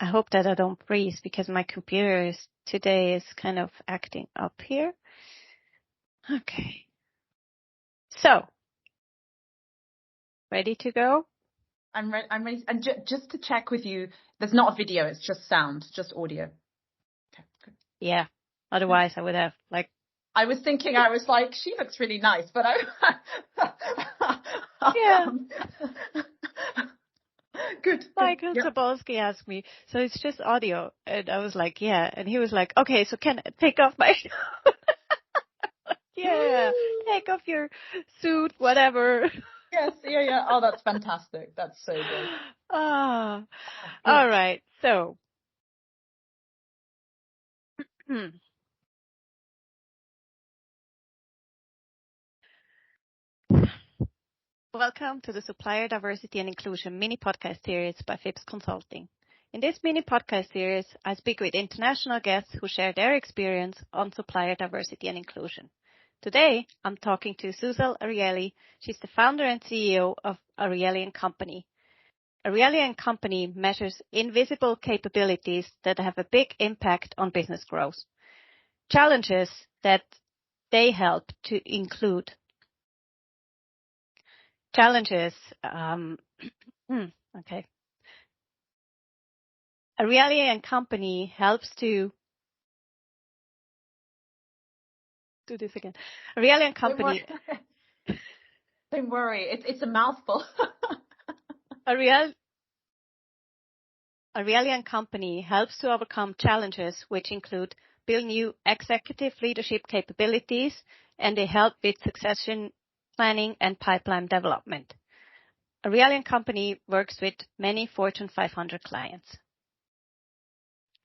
I hope that I don't freeze because my computer today is kind of acting up here. Okay. So, ready to go? I'm ready. And just to check with you, there's not a video, it's just sound, just audio. Okay, good. Yeah. Otherwise, I would have I was thinking, she looks really nice, but yeah. Good. Michael Tobolsky asked me, so it's just audio. And I was like, yeah. And he was like, okay, so can I take off my... yeah, take off your suit, whatever. Yes, yeah. Oh, that's fantastic. That's so good. All right. So, welcome to the Supplier Diversity and Inclusion mini podcast series by Fips Consulting. In this mini podcast series, I speak with international guests who share their experience on supplier diversity and inclusion. Today, I'm talking to Suzel Arieli. She's the founder and CEO of Arieli & Company. Arieli & Company measures invisible capabilities that have a big impact on business growth. Challenges that they help to include. Challenges, okay. Arieli & Company helps to do this again. Arieli & Company. Don't worry. It's a mouthful. Arieli & Company helps to overcome challenges which include build new executive leadership capabilities, and they help with succession planning and pipeline development. Arieli & Company works with many Fortune 500 clients.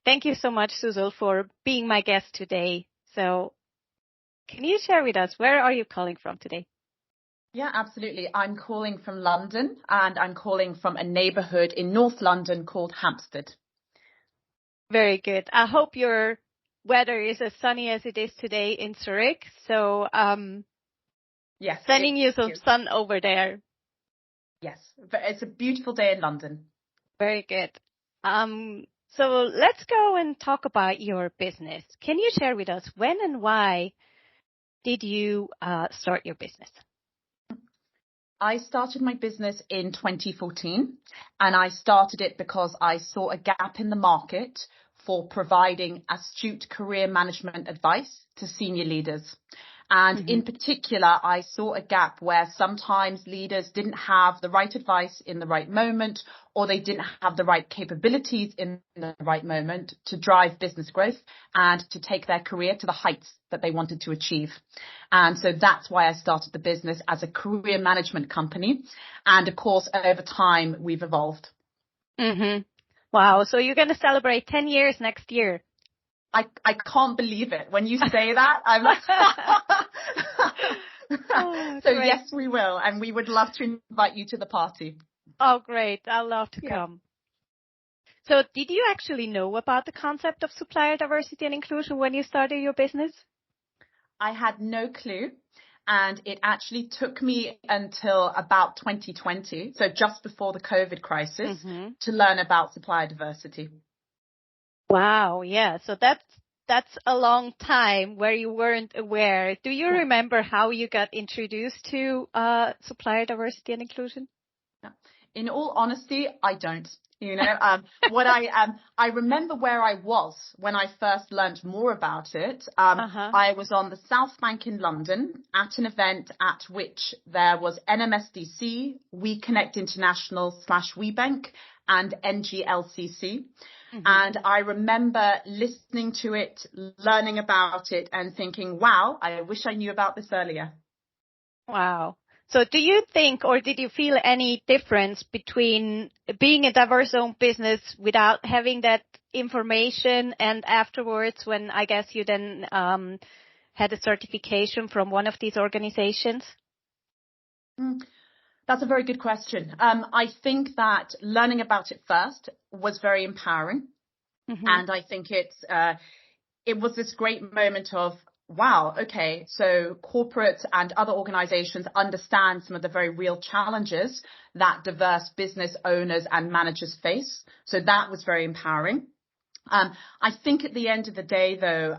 Thank you so much, Suzel, for being my guest today. So can you share with us, where are you calling from today? Yeah, absolutely. I'm calling from London, and I'm calling from a neighbourhood in North London called Hampstead. Very good. I hope your weather is as sunny as it is today in Zurich. So yes, sending you some sun over there. Yes, but it's a beautiful day in London. Very good. So let's go and talk about your business. Can you share with us when and why did you start your business? I started my business in 2014, and I started it because I saw a gap in the market for providing astute career management advice to senior leaders. And in particular, I saw a gap where sometimes leaders didn't have the right advice in the right moment, or they didn't have the right capabilities in the right moment to drive business growth and to take their career to the heights that they wanted to achieve. And so that's why I started the business as a career management company. And of course, over time, we've evolved. Wow. So you're going to celebrate 10 years next year. I can't believe it. When you say that, I'm like, so great. Yes, we will. And we would love to invite you to the party. Oh, great. I'd love to come. So did you actually know about the concept of supplier diversity and inclusion when you started your business? I had no clue. And it actually took me until about 2020, so just before the COVID crisis, to learn about supplier diversity. Wow, yeah. So that's a long time where you weren't aware. Do you remember how you got introduced to supplier diversity and inclusion? In all honesty, I don't. You know, I remember where I was when I first learned more about it. I was on the South Bank in London at an event at which there was NMSDC, WEConnect International / WeBank, and NGLCC. And I remember listening to it, learning about it, and thinking, wow, I wish I knew about this earlier. Wow. So do you think, or did you feel any difference between being a diverse-owned business without having that information and afterwards when I guess you then had a certification from one of these organizations? That's a very good question. I think that learning about it first was very empowering. And I think it was this great moment of, wow, okay, so corporate and other organizations understand some of the very real challenges that diverse business owners and managers face. So that was very empowering. I think at the end of the day, though,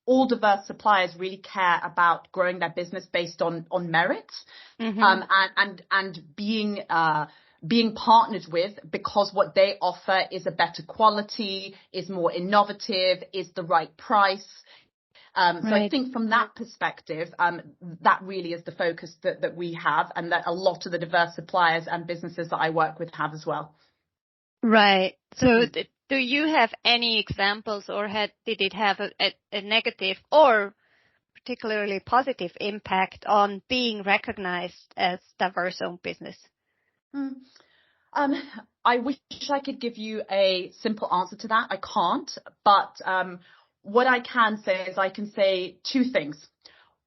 all diverse suppliers really care about growing their business based on merit, and being partnered with, because what they offer is a better quality, is more innovative, is the right price. So I think from that perspective, that really is the focus that we have, and that a lot of the diverse suppliers and businesses that I work with have as well. Right. So do you have any examples, or did it have a negative or particularly positive impact on being recognized as diverse-owned business? I wish I could give you a simple answer to that. I can't. But what I can say is I can say two things.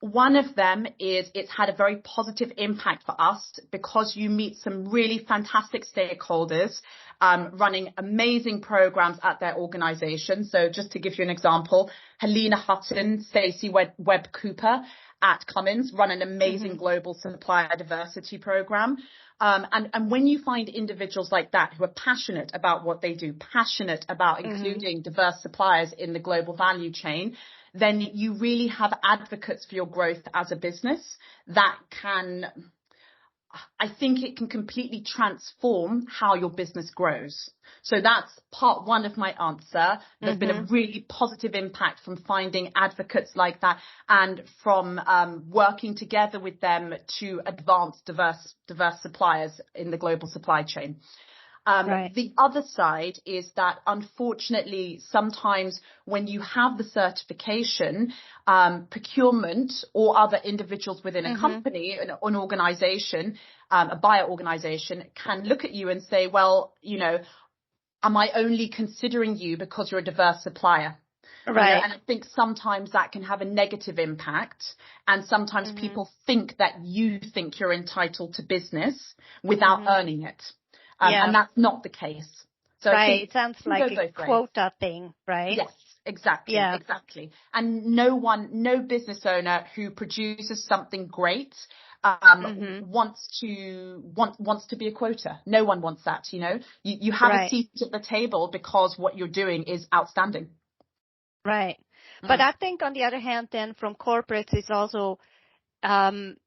One of them is it's had a very positive impact for us, because you meet some really fantastic stakeholders running amazing programs at their organization. So just to give you an example, Helena Hutton, Stacey Webb Cooper at Cummins run an amazing global supplier diversity program. And when you find individuals like that who are passionate about what they do, passionate about including diverse suppliers in the global value chain, then you really have advocates for your growth as a business that I think it can completely transform how your business grows. So that's part one of my answer. There's been a really positive impact from finding advocates like that, and from working together with them to advance diverse suppliers in the global supply chain. The other side is that, unfortunately, sometimes when you have the certification, procurement or other individuals within a company, an organization, a buyer organization, can look at you and say, well, am I only considering you because you're a diverse supplier? Right. And I think sometimes that can have a negative impact. And sometimes people think that you think you're entitled to business without earning it. And that's not the case. So right. It sounds like a quota thing, right? Yes, exactly. Yeah. Exactly. And no business owner who produces something great wants to be a quota. No one wants that. You have a seat at the table because what you're doing is outstanding. Right. But I think, on the other hand, then from corporates is also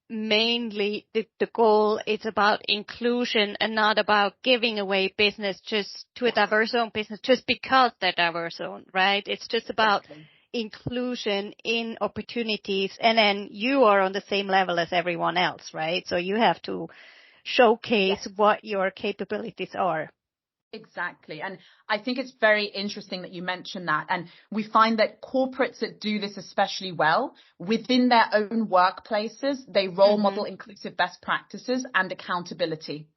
mainly the goal is about inclusion and not about giving away business just to a diverse-owned business just because they're diverse-owned, right? It's just about inclusion in opportunities, and then you are on the same level as everyone else, right? So you have to showcase what your capabilities are. Exactly. And I think it's very interesting that you mentioned that. And we find that corporates that do this especially well within their own workplaces, they role model inclusive best practices and accountability,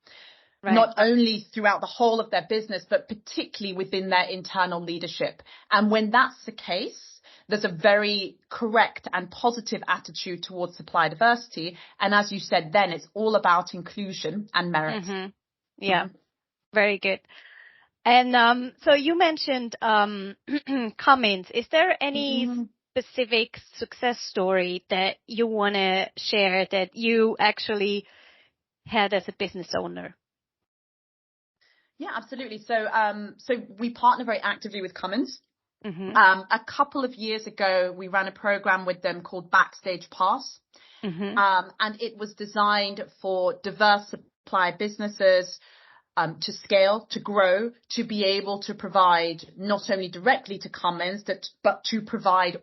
not only throughout the whole of their business, but particularly within their internal leadership. And when that's the case, there's a very correct and positive attitude towards supplier diversity. And as you said, then it's all about inclusion and merit. Yeah. Very good. And so you mentioned Cummins. Is there any specific success story that you want to share that you actually had as a business owner? Yeah, absolutely. So we partner very actively with Cummins. A couple of years ago, we ran a program with them called Backstage Pass. And it was designed for diverse supply businesses to scale, to grow, to be able to provide not only directly to Cummins, but to provide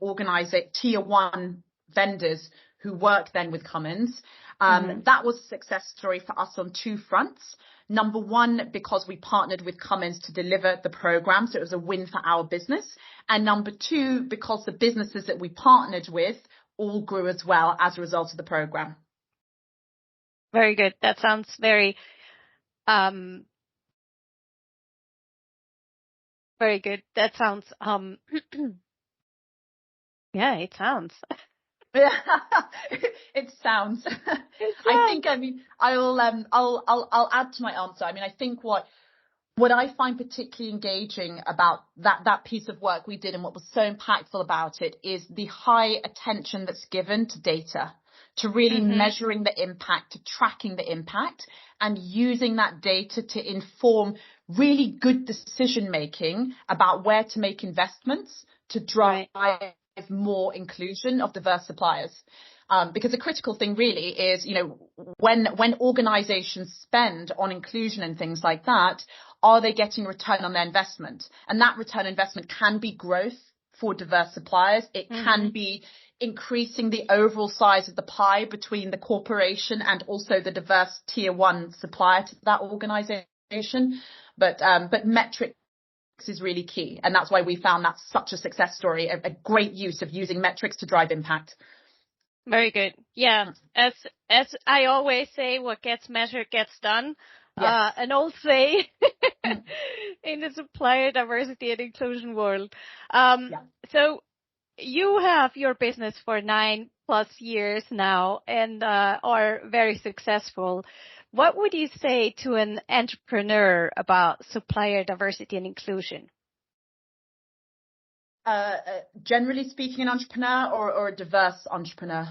tier one vendors who work then with Cummins. That was a success story for us on two fronts. Number one, because we partnered with Cummins to deliver the program, so it was a win for our business. And number two, because the businesses that we partnered with all grew as well as a result of the program. Very good. That sounds very very good. That sounds, yeah, it sounds. It sounds. I think, I'll add to my answer. I think what what I find particularly engaging about that piece of work we did and what was so impactful about it is the high attention that's given to data, to really measuring the impact, to tracking the impact, and using that data to inform really good decision making about where to make investments to drive more inclusion of diverse suppliers. Because the critical thing really is, when organizations spend on inclusion and things like that, are they getting return on their investment? And that return on investment can be growth for diverse suppliers. It can be increasing the overall size of the pie between the corporation and also the diverse tier one supplier to that organization. But metrics is really key. And that's why we found that such a success story, a great use of using metrics to drive impact. Very good. Yeah. As I always say, what gets measured gets done. Yes. An old say in the supplier diversity and inclusion world. So you have your business for 9+ years now and are very successful. What would you say to an entrepreneur about supplier diversity and inclusion? Generally speaking, an entrepreneur or a diverse entrepreneur?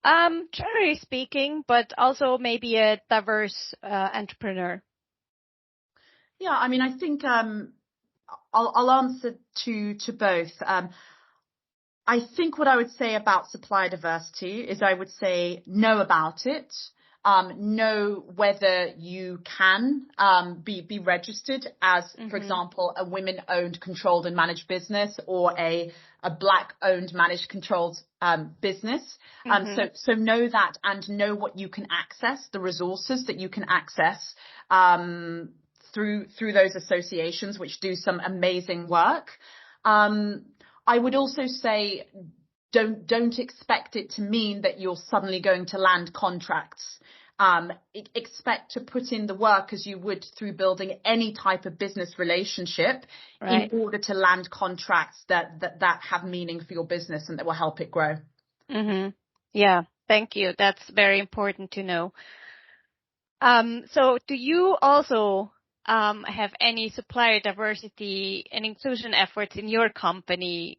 Generally speaking, but also maybe a diverse entrepreneur. Yeah, I mean, I think I'll answer to both. I think what I would say about supplier diversity is I would say know about it. Know whether you can be registered as, for example, a women-owned, controlled and managed business or a Black-owned, managed, controlled business. So know that and know what you can access, the resources that you can access through those associations, which do some amazing work. I would also say don't expect it to mean that you're suddenly going to land contracts. Expect to put in the work as you would through building any type of business relationship in order to land contracts that have meaning for your business and that will help it grow. Yeah, thank you. That's very important to know. So do you also have any supplier diversity and inclusion efforts in your company?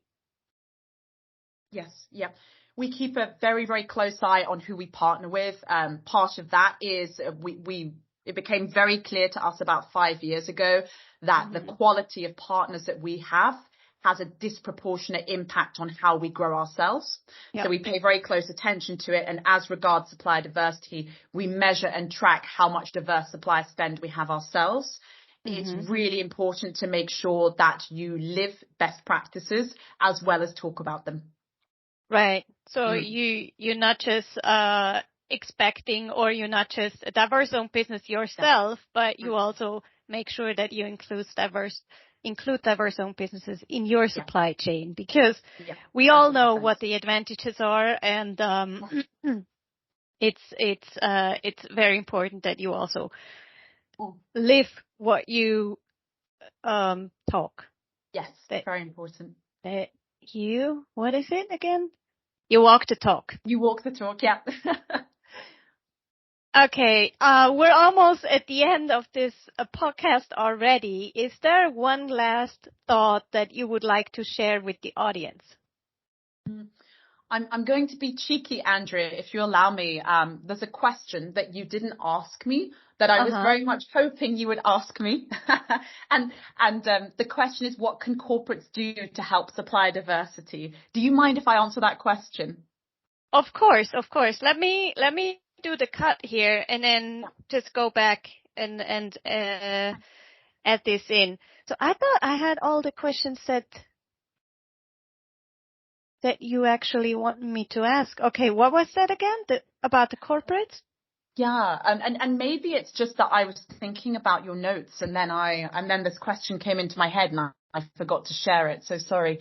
Yes. Yeah. We keep a very, very close eye on who we partner with. Part of that is it became very clear to us about 5 years ago that the quality of partners that we have has a disproportionate impact on how we grow ourselves. Yep. So we pay very close attention to it. And as regards supplier diversity, we measure and track how much diverse supplier spend we have ourselves. It's really important to make sure that you live best practices as well as talk about them. Right. So you're not just expecting, or you're not just a diverse-owned business yourself, but you also make sure that you include diverse-owned businesses in your supply chain, because we all know what the advantages are, and it's very important that you also live what you talk. Yes, very important. What is it again? You walk the talk. You walk the talk, yeah. Okay, we're almost at the end of this podcast already. Is there one last thought that you would like to share with the audience? I'm going to be cheeky, Andrea, if you allow me. There's a question that you didn't ask me that I was very much hoping you would ask me. and the question is, what can corporates do to help supplier diversity? Do you mind if I answer that question? Of course. Let me do the cut here and then just go back and add this in. So I thought I had all the questions that you actually want me to ask. Okay, what was that again? About the corporates? Yeah, and maybe it's just that I was thinking about your notes and then this question came into my head and I forgot to share it. So sorry.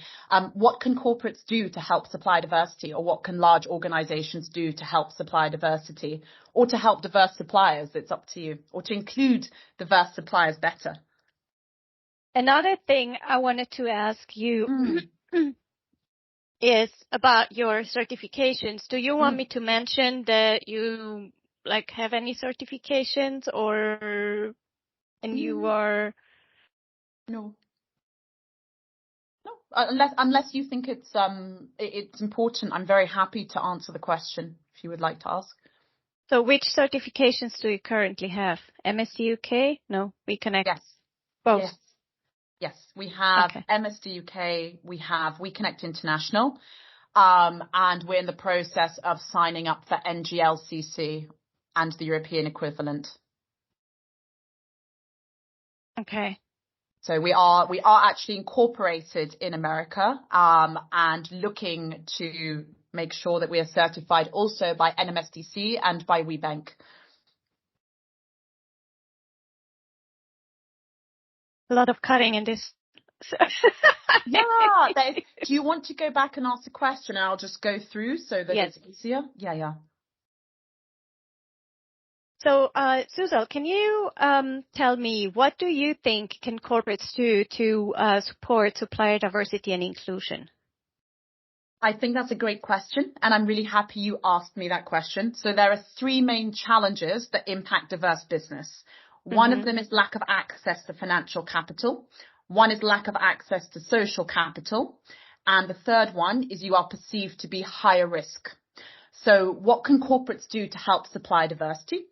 What can corporates do to help supplier diversity, or what can large organizations do to help supplier diversity, or to help diverse suppliers? It's up to you, or to include diverse suppliers better. Another thing I wanted to ask you is about your certifications. Do you want me to mention that you have any certifications, or and you are... No. No, unless you think it's important, I'm very happy to answer the question if you would like to ask. So which certifications do you currently have? MSD UK? No, WeConnect. Yes. Both. Yes. We have MSD UK, we have WeConnect International, and we're in the process of signing up for NGLCC and the European equivalent. Okay. So we are actually incorporated in America, and looking to make sure that we are certified also by NMSDC and by WeBank. A lot of cutting in this. Yeah. Do you want to go back and ask a question and I'll just go through so that it's easier? Yeah. So, Suzel, can you tell me, what do you think can corporates do to support supplier diversity and inclusion? I think that's a great question, and I'm really happy you asked me that question. So there are three main challenges that impact diverse business. One of them is lack of access to financial capital. One is lack of access to social capital. And the third one is you are perceived to be higher risk. So what can corporates do to help supplier diversity?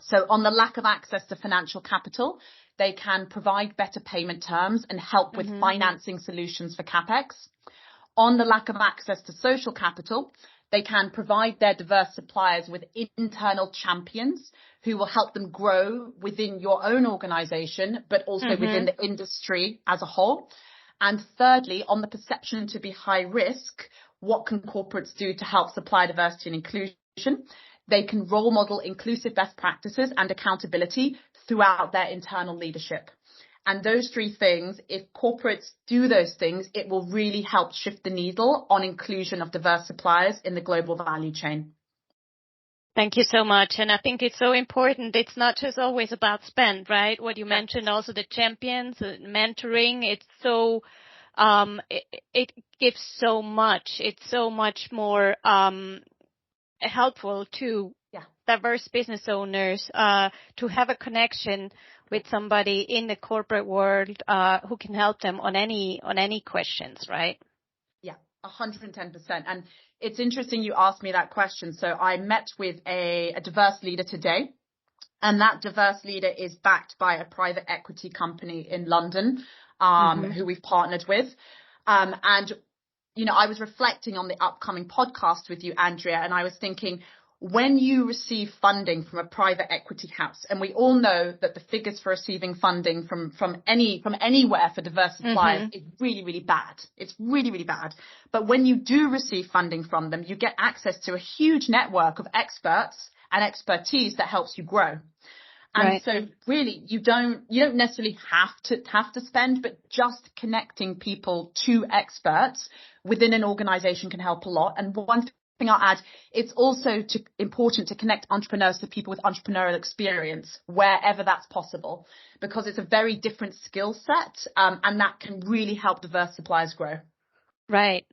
So on the lack of access to financial capital, they can provide better payment terms and help with financing solutions for CapEx. On the lack of access to social capital, they can provide their diverse suppliers with internal champions who will help them grow within your own organization, but also within the industry as a whole. And thirdly, on the perception to be high risk, what can corporates do to help supplier diversity and inclusion? They can role model inclusive best practices and accountability throughout their internal leadership. And those three things, if corporates do those things, it will really help shift the needle on inclusion of diverse suppliers in the global value chain. Thank you so much. And I think it's so important. It's not just always about spend, right? What you mentioned, also the champions, mentoring. It's so, it gives so much. It's so much more helpful to diverse business owners to have a connection with somebody in the corporate world who can help them on any questions, right? Yeah, 110%. And it's interesting you asked me that question. So I met with a diverse leader today, and that diverse leader is backed by a private equity company in London who we've partnered with. And, you know, I was reflecting on the upcoming podcast with you, Andrea, and I was thinking, when you receive funding from a private equity house, and we all know that the figures for receiving funding from anywhere for diverse suppliers is really, really bad. It's really, really bad. But when you do receive funding from them, you get access to a huge network of experts and expertise that helps you grow. And so really, you don't necessarily have to spend, but just connecting people to experts within an organization can help a lot. And one thing I'll add, it's also important to connect entrepreneurs to people with entrepreneurial experience wherever that's possible, because it's a very different skill set, and that can really help diverse suppliers grow. Right.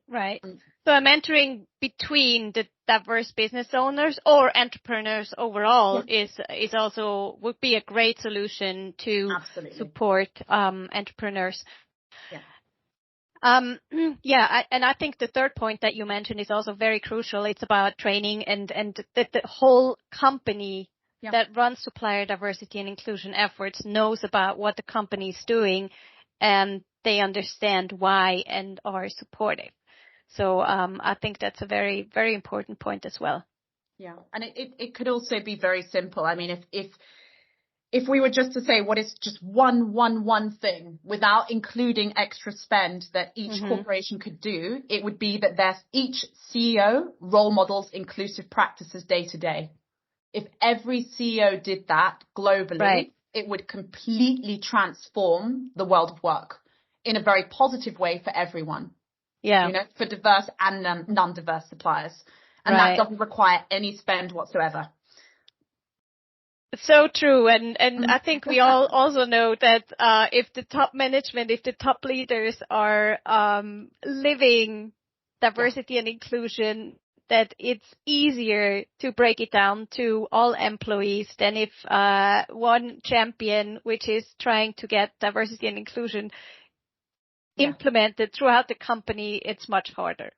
So a mentoring between the diverse business owners or entrepreneurs overall is also would be a great solution to support entrepreneurs. And I think the third point that you mentioned is also very crucial. It's about training and the whole company that runs supplier diversity and inclusion efforts knows about what the company is doing, and they understand why and are supportive. So I think that's a very, very important point as well. Yeah, and it could also be very simple. I mean, if we were just to say what is just one thing without including extra spend that each corporation could do, it would be that each CEO role models inclusive practices day to day. If every CEO did that globally, it would completely transform the world of work in a very positive way for everyone. Yeah. You know, for diverse and non-diverse suppliers. And that doesn't require any spend whatsoever. So true. And I think we all also know that if the top management, if the top leaders are living diversity and inclusion, that it's easier to break it down to all employees than if one champion, which is trying to get diversity and inclusion implemented throughout the company, it's much harder.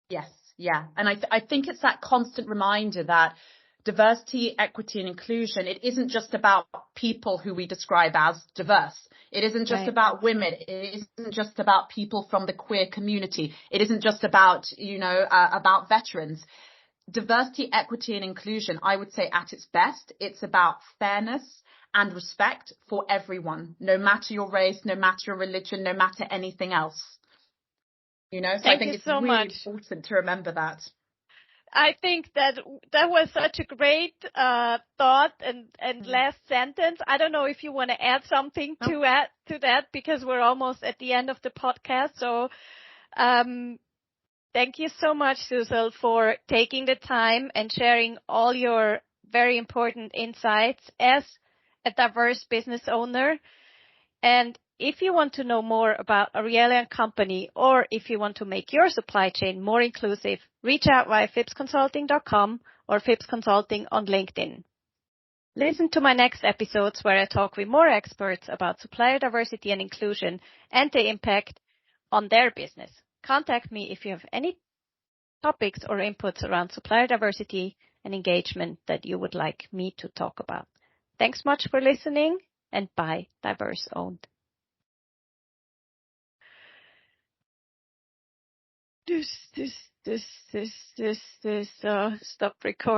Yes, yeah. And I think it's that constant reminder that diversity, equity and inclusion, it isn't just about people who we describe as diverse. It isn't just about women. It isn't just about people from the queer community. It isn't just about, about veterans. Diversity, equity and inclusion, I would say at its best, it's about fairness and respect for everyone, no matter your race, no matter your religion, no matter anything else. So I think it's really important to remember that. I think that was such a great thought and last sentence. I don't know if you want to add something to that, because we're almost at the end of the podcast. So thank you so much, Suzel, for taking the time and sharing all your very important insights as a diverse business owner. And if you want to know more about Gabriella & Company, or if you want to make your supply chain more inclusive, reach out via fipsconsulting.com or Fips Consulting on LinkedIn. Listen to my next episodes where I talk with more experts about supplier diversity and inclusion and the impact on their business. Contact me if you have any topics or inputs around supplier diversity and engagement that you would like me to talk about. Thanks much for listening, and bye, Diverse Owned. Stop recording.